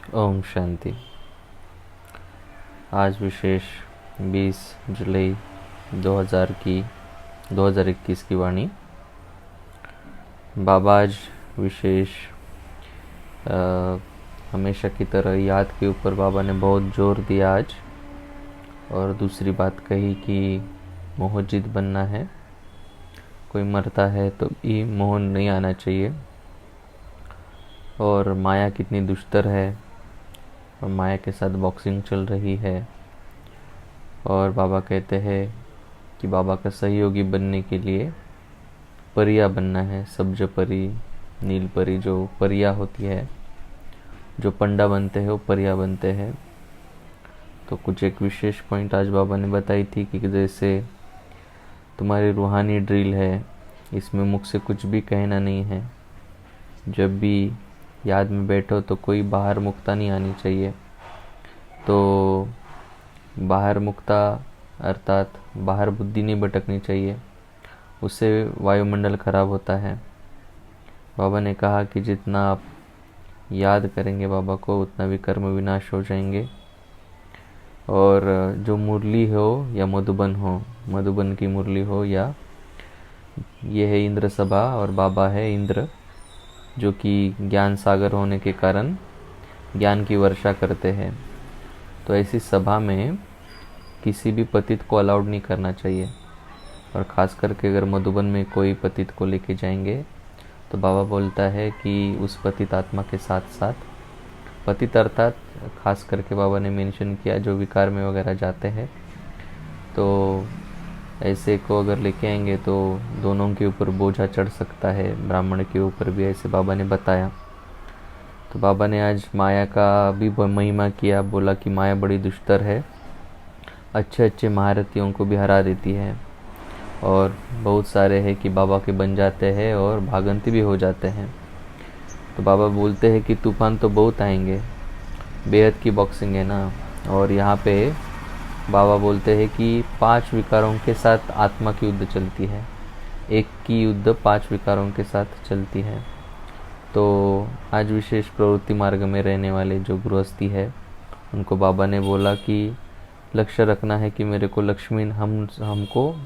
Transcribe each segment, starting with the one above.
ओम शांति। आज विशेष 20 जुलाई 2021 की वाणी। बाबा आज विशेष हमेशा की तरह याद के ऊपर बाबा ने बहुत जोर दिया आज, और दूसरी बात कही कि मोहजित बनना है। कोई मरता है तो भी मोह नहीं आना चाहिए, और माया कितनी दुष्टर है और माया के साथ बॉक्सिंग चल रही है। और बाबा कहते हैं कि बाबा का सहयोगी बनने के लिए परिया बनना है। सब्ज परी, नील परी, जो परिया होती है, जो पंडा बनते हैं वो परिया बनते हैं। तो कुछ एक विशेष पॉइंट आज बाबा ने बताई थी कि जैसे तुम्हारी रूहानी ड्रिल है, इसमें मुख से कुछ भी कहना नहीं है। जब भी याद में बैठो तो कोई बाहर मुक्ता नहीं आनी चाहिए। तो बाहर मुक्ता अर्थात बाहर बुद्धि नहीं भटकनी चाहिए, उससे वायुमंडल खराब होता है। बाबा ने कहा कि जितना आप याद करेंगे बाबा को, उतना भी कर्म विनाश हो जाएंगे। और जो मुरली हो या मधुबन हो, मधुबन की मुरली हो, या ये है इंद्र सभा और बाबा है इंद्र, जो कि ज्ञान सागर होने के कारण ज्ञान की वर्षा करते हैं। तो ऐसी सभा में किसी भी पतित को अलाउड नहीं करना चाहिए। और ख़ास करके अगर मधुबन में कोई पतित को लेके जाएंगे तो बाबा बोलता है कि उस पतित आत्मा के साथ साथ, पतित अर्थात खास करके बाबा ने मेंशन किया जो विकार में वगैरह जाते हैं, तो ऐसे को अगर लेके आएंगे तो दोनों के ऊपर बोझा चढ़ सकता है, ब्राह्मण के ऊपर भी, ऐसे बाबा ने बताया। तो बाबा ने आज माया का भी महिमा किया, बोला कि माया बड़ी दुष्टर है, अच्छे अच्छे महारथियों को भी हरा देती है। और बहुत सारे हैं कि बाबा के बन जाते हैं और भागंती भी हो जाते हैं। तो बाबा बोलते हैं कि तूफान तो बहुत आएंगे, बेहद की बॉक्सिंग है ना। और यहाँ पे बाबा बोलते हैं कि 5 विकारों के साथ आत्मा की युद्ध चलती है, एक की युद्ध 5 विकारों के साथ चलती है। तो आज विशेष प्रवृत्ति मार्ग में रहने वाले जो गृहस्थी है, उनको बाबा ने बोला कि लक्ष्य रखना है कि मेरे को लक्ष्मी हमको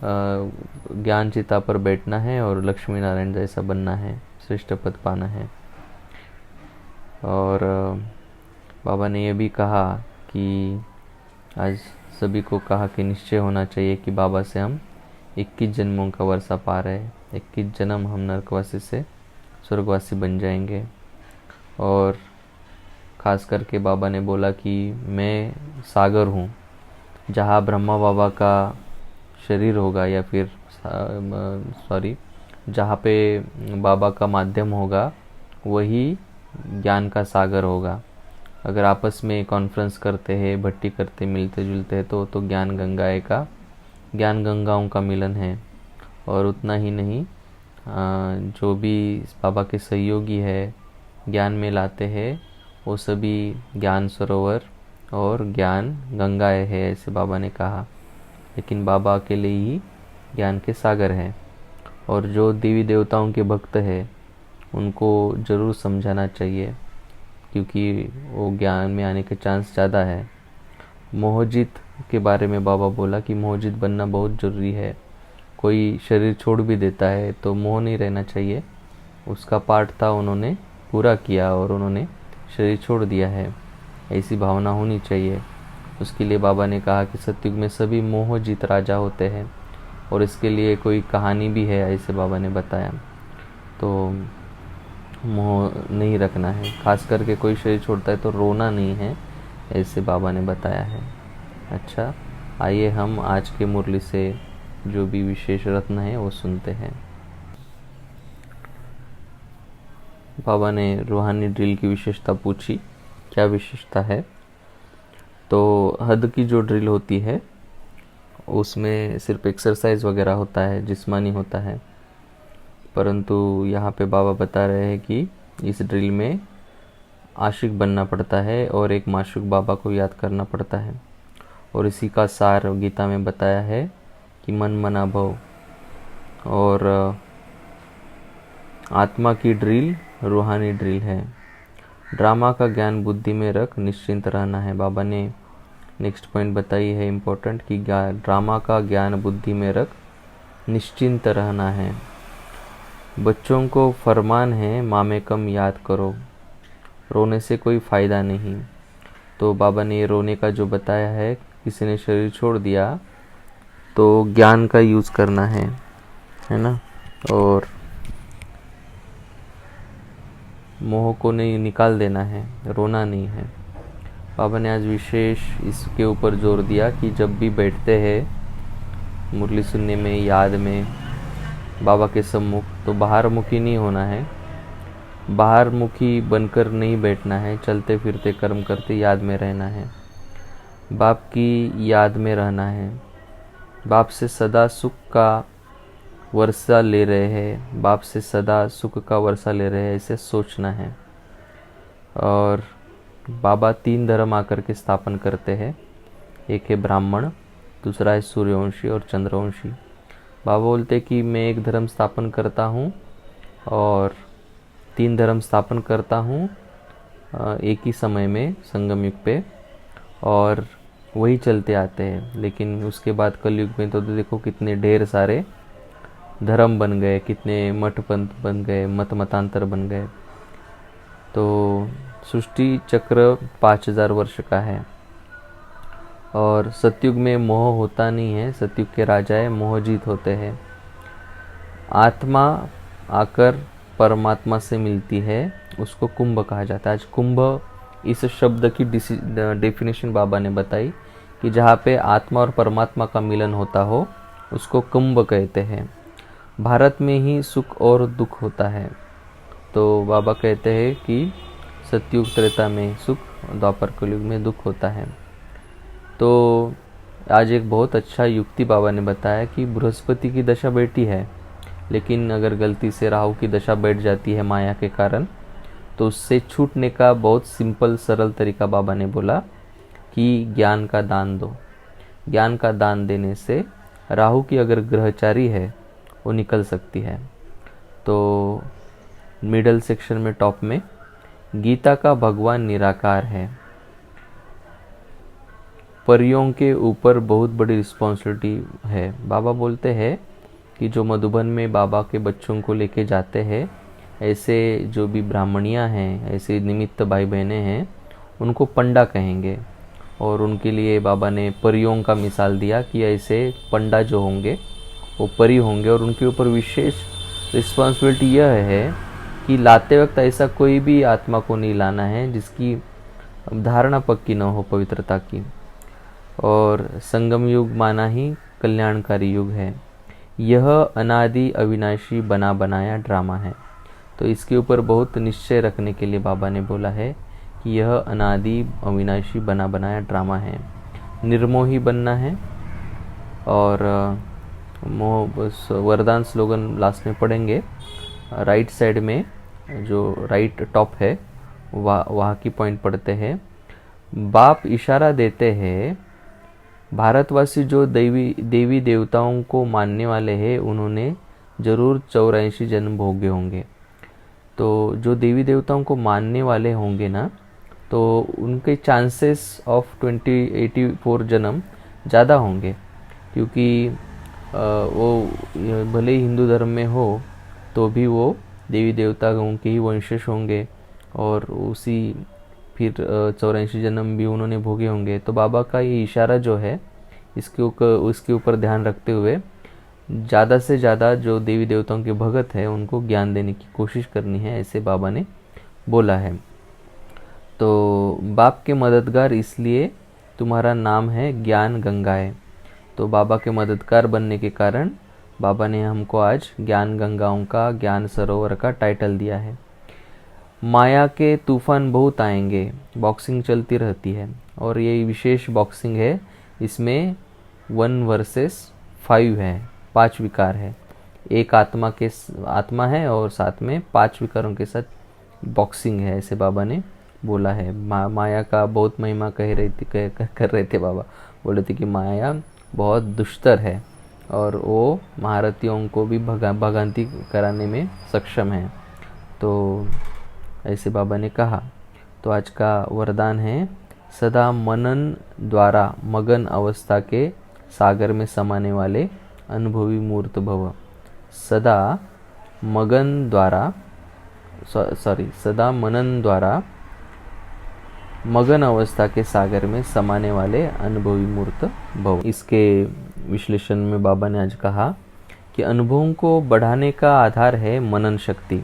ज्ञान चिता पर बैठना है और लक्ष्मी नारायण जैसा बनना है, श्रेष्ठ पद पाना है। और बाबा ने ये भी कहा कि आज सभी को कहा कि निश्चय होना चाहिए कि बाबा से हम 21 जन्मों का वर्षा पा रहे हैं, 21 जन्म हम नरकवासी से स्वर्गवासी बन जाएंगे। और ख़ास करके बाबा ने बोला कि मैं सागर हूँ, जहाँ ब्रह्मा बाबा का शरीर होगा, या फिर जहाँ पे बाबा का माध्यम होगा वही ज्ञान का सागर होगा। अगर आपस में कॉन्फ्रेंस करते हैं, भट्टी करते, मिलते जुलते हैं, तो ज्ञान गंगाओं का मिलन है। और उतना ही नहीं, जो भी बाबा के सहयोगी है, ज्ञान में लाते हैं, वो सभी ज्ञान सरोवर और ज्ञान गंगाएं है, ऐसे बाबा ने कहा। लेकिन बाबा अकेले ही ज्ञान के सागर हैं। और जो देवी देवताओं के भक्त हैं उनको ज़रूर समझाना चाहिए, क्योंकि वो ज्ञान में आने के चांस ज़्यादा है। मोहजित के बारे में बाबा बोला कि मोहजित बनना बहुत ज़रूरी है। कोई शरीर छोड़ भी देता है तो मोह नहीं रहना चाहिए, उसका पार्ट था, उन्होंने पूरा किया और उन्होंने शरीर छोड़ दिया है, ऐसी भावना होनी चाहिए। उसके लिए बाबा ने कहा कि सतयुग में सभी मोहजित राजा होते हैं, और इसके लिए कोई कहानी भी है, ऐसे बाबा ने बताया। तो मोह नहीं रखना है, खास करके कोई शरीर छोड़ता है तो रोना नहीं है, ऐसे बाबा ने बताया है। अच्छा, आइए हम आज के मुरली से जो भी विशेष रत्न है वो सुनते हैं। बाबा ने रूहानी ड्रिल की विशेषता पूछी, क्या विशेषता है। तो हद की जो ड्रिल होती है उसमें सिर्फ एक्सरसाइज वगैरह होता है, जिस्मानी होता है, परंतु यहाँ पे बाबा बता रहे हैं कि इस ड्रिल में आशिक बनना पड़ता है और एक माशूक बाबा को याद करना पड़ता है। और इसी का सार गीता में बताया है कि मन मना भव। और आत्मा की ड्रिल रूहानी ड्रिल है। ड्रामा का ज्ञान बुद्धि में रख, निश्चिंत रहना है। बाबा ने नेक्स्ट पॉइंट बताई है इम्पोर्टेंट कि ड्रामा का ज्ञान बुद्धि में रख, निश्चिंत रहना है। बच्चों को फरमान है माँ में कम याद करो, रोने से कोई फ़ायदा नहीं। तो बाबा ने ये रोने का जो बताया है, किसी ने शरीर छोड़ दिया तो ज्ञान का यूज़ करना है ना, और मोह को नहीं निकाल देना है, रोना नहीं है। बाबा ने आज विशेष इसके ऊपर जोर दिया कि जब भी बैठते हैं मुरली सुनने में, याद में, बाबा के सम्मुख, तो बाहर मुखी नहीं होना है, बाहर मुखी बनकर नहीं बैठना है, चलते फिरते कर्म करते याद में रहना है, बाप की याद में रहना है। बाप से सदा सुख का वर्षा ले रहे हैं, बाप से सदा सुख का वर्षा ले रहे हैं, ऐसे सोचना है। और बाबा 3 धर्म आकर के स्थापन करते हैं, एक है ब्राह्मण, दूसरा है सूर्यवंशी और चंद्रवंशी। बाबा बोलते कि मैं एक धर्म स्थापन करता हूँ और 3 धर्म स्थापन करता हूँ एक ही समय में संगम युग पे, और वही चलते आते हैं। लेकिन उसके बाद कलयुग में तो देखो कितने ढेर सारे धर्म बन गए, कितने मठ पंथ बन गए, मत मतांतर बन गए। तो सृष्टि चक्र 5000 वर्ष का है, और सतयुग में मोह होता नहीं है, सतयुग के राजाएं मोह जीत होते हैं। आत्मा आकर परमात्मा से मिलती है, उसको कुंभ कहा जाता है। आज कुंभ इस शब्द की डेफिनेशन बाबा ने बताई कि जहाँ पे आत्मा और परमात्मा का मिलन होता हो उसको कुंभ कहते हैं। भारत में ही सुख और दुख होता है, तो बाबा कहते हैं कि सतयुग त्रेता में सुख, द्वापर कलयुग में दुख होता है। तो आज एक बहुत अच्छा युक्ति बाबा ने बताया कि बृहस्पति की दशा बैठी है, लेकिन अगर गलती से राहु की दशा बैठ जाती है माया के कारण, तो उससे छूटने का बहुत सिंपल सरल तरीका बाबा ने बोला कि ज्ञान का दान दो। ज्ञान का दान देने से राहु की अगर ग्रहचारी है वो निकल सकती है। तो मिडल सेक्शन में टॉप में गीता का भगवान निराकार है, परियों के ऊपर बहुत बड़ी रिस्पॉन्सिबिलिटी है। बाबा बोलते हैं कि जो मधुबन में बाबा के बच्चों को लेके जाते हैं, ऐसे जो भी ब्राह्मणियाँ हैं, ऐसे निमित्त भाई बहनें हैं, उनको पंडा कहेंगे। और उनके लिए बाबा ने परियों का मिसाल दिया कि ऐसे पंडा जो होंगे वो परी होंगे, और उनके ऊपर विशेष रिस्पॉन्सिबिलिटी यह है कि लाते वक्त ऐसा कोई भी आत्मा को नहीं लाना है जिसकी धारणा पक्की न हो पवित्रता की। और संगम युग माना ही कल्याणकारी युग है, यह अनादि अविनाशी बना बनाया ड्रामा है। तो इसके ऊपर बहुत निश्चय रखने के लिए बाबा ने बोला है कि यह अनादि अविनाशी बना बनाया ड्रामा है, निर्मोही बनना है। और वरदान स्लोगन लास्ट में पढ़ेंगे। राइट साइड में जो राइट टॉप है वहाँ की पॉइंट पढ़ते हैं। बाप इशारा देते हैं, भारतवासी जो देवी देवताओं को मानने वाले हैं उन्होंने जरूर 84 जन्म भोगे होंगे। तो जो देवी देवताओं को मानने वाले होंगे ना, तो उनके चांसेस ऑफ 84 जन्म ज़्यादा होंगे, क्योंकि वो भले ही हिंदू धर्म में हो तो भी वो देवी देवताओं के ही वंशज होंगे, और उसी फिर 84 जन्म भी उन्होंने भोगे होंगे। तो बाबा का ये इशारा जो है उसके ऊपर ध्यान रखते हुए ज़्यादा से ज़्यादा जो देवी देवताओं के भगत है उनको ज्ञान देने की कोशिश करनी है, ऐसे बाबा ने बोला है। तो बाप के मददगार इसलिए तुम्हारा नाम है ज्ञान गंगाएं। तो बाबा के मददगार बनने के कारण बाबा ने हमको आज ज्ञान गंगाओं का, ज्ञान सरोवर का टाइटल दिया है। माया के तूफान बहुत आएंगे, बॉक्सिंग चलती रहती है, और ये विशेष बॉक्सिंग है, इसमें 1 वर्सेस 5 है, 5 विकार है। एक आत्मा है और साथ में 5 विकारों के साथ बॉक्सिंग है, ऐसे बाबा ने बोला है। माया का बहुत महिमा कर रहे थे बाबा, बोले थे कि माया बहुत दुष्टर है और वो महारथियों को भी भगांती कराने में सक्षम है। तो ऐसे बाबा ने कहा। तो आज का वरदान है सदा मनन द्वारा मगन अवस्था के सागर में समाने वाले अनुभवी मूर्त भव। सदा मगन द्वारा सदा मनन द्वारा मगन अवस्था के सागर में समाने वाले अनुभवी मूर्त भव। इसके विश्लेषण में बाबा ने आज कहा कि अनुभवों को बढ़ाने का आधार है मनन शक्ति।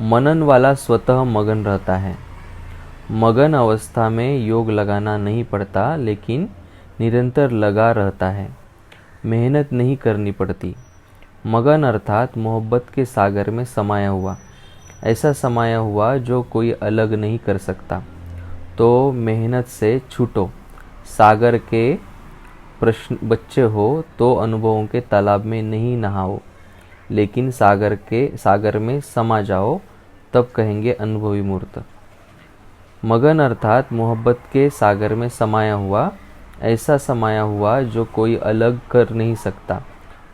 मनन वाला स्वतः मगन रहता है। मगन अवस्था में योग लगाना नहीं पड़ता, लेकिन निरंतर लगा रहता है, मेहनत नहीं करनी पड़ती। मगन अर्थात मोहब्बत के सागर में समाया हुआ, ऐसा समाया हुआ जो कोई अलग नहीं कर सकता। तो मेहनत से छूटो, सागर के प्रश्न बच्चे हो तो अनुभवों के तालाब में नहीं नहाओ, लेकिन सागर में समा जाओ, तब कहेंगे अनुभवी मूर्त। मगन अर्थात मोहब्बत के सागर में समाया हुआ, ऐसा समाया हुआ जो कोई अलग कर नहीं सकता।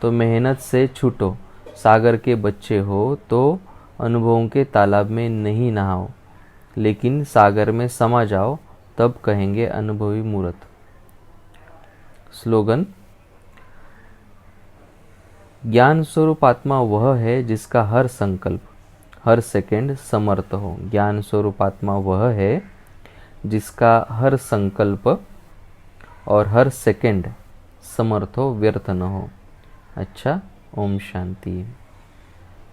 तो मेहनत से छूटो, सागर के बच्चे हो तो अनुभवों के तालाब में नहीं नहाओ, लेकिन सागर में समा जाओ, तब कहेंगे अनुभवी मूर्त। स्लोगन: ज्ञान स्वरूप आत्मा वह है जिसका हर संकल्प, हर सेकंड समर्थ हो। ज्ञान स्वरूप आत्मा वह है जिसका हर संकल्प और हर सेकंड समर्थ हो, व्यर्थ न हो। अच्छा, ओम शांति।